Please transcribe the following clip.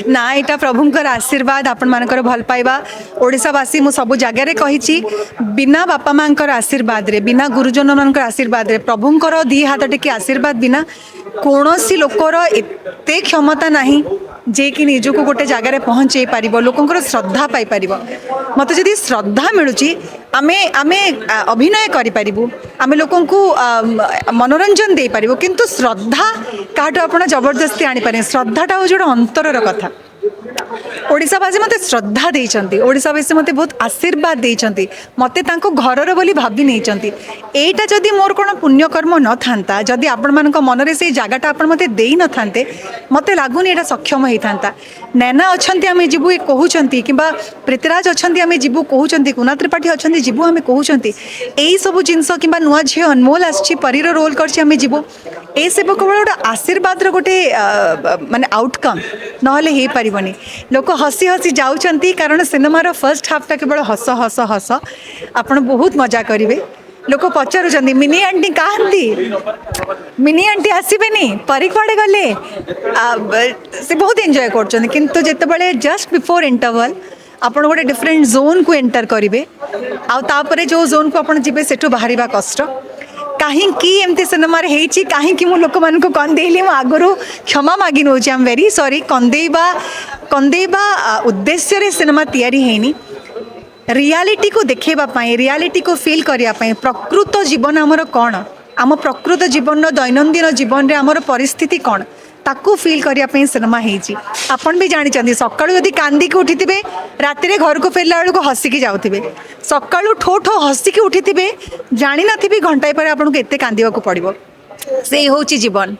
ना यहाँ प्रभुंर आशीर्वाद आपण मानकर भल पाइबा ओडिशावासी मु सब जगह कही बिना बापा माँ आशीर्वाद रे बिना गुरुजन मान आशीर्वाद रे प्रभुंर दी हाथ टेकी आशीर्वाद बिना कौन सी लोकर एते क्षमता नहीं जे कि निजक गोटे जगार पहुँचे पार लोकंर श्रद्धा पाइपर मत जदि श्रद्धा मिलूँ आमे आमे अभिनय करूँ आम लोक मनोरंजन दे पार किंतु श्रद्धा काटू आप जबरदस्ती आनीपारे श्रद्धाटा हूँ जो अंतर कथा ओडिशावासी मते श्रद्धा देइचंती ओडिशावासी मते बहुत आशीर्वाद देइचंती मते तांको घरर बोली भाबी नेइचंती एटा जदि मोर कोन पुण्यकर्म न थांता जदि आपण मानक मनरे से जगाटा आपण मते देई न थांते मते लागुनी एटा सक्षम हेइ थांता नैना अछंती आमे जिबु ए कहउचंती किबा पृथ्वीराज अछंती आमे जिबु कहउचंती कुना त्रिपाठी अछंती जिबु आमे कहउचंती एई सब जिंस किबा नुआ झे अनमोल आछि परीर रोल करछि आमे जिबु ए सब केवल गोटे आशीर्वाद गोटे माने आउटकम नहले हे परिबनी लोक हसी हसी जाउचंती कारण सिनेमार फर्स्ट हाफटा केवल हस हस हस आपण बहुत मजा करेंगे लोक पचारुचंती मिनी आंटी कहती मिनी आंटी आसबेनी परी कुआड़े गले से बहुत एंजॉय करछंती किंतु जेतेबेले जस्ट बिफोर इंटरवल आपण गोटे डिफरेंट जोन को एंटर करेंगे आउे जो जोन को आपण जीवे सेठू बाहरिबा कष्ट कहीं एमती सिनेमा कहीं मु लोक मान कंदेली आगु क्षमा मागी नौ आई एम वेरी सॉरी कंदेबा उद्देश्य रे सिनेमा तैयारी हैनी रियलिटी को देखेबाई रियलिटी को फील करने प्रकृत जीवन आमर कौन आम प्रकृत जीवन दैनंदिन जीवन रे आमर परिस्थिति कौन ताकू फील करने सिनेमा होती आपन भी जानी सका जदि कांदी उठी थे रात घर को फेरला बेलू हसिकी जाऊे सका ठो ठो हसिकी उठी थे जानी नी घंटाए पर आपको एत कांदा पड़ो से हूँ जीवन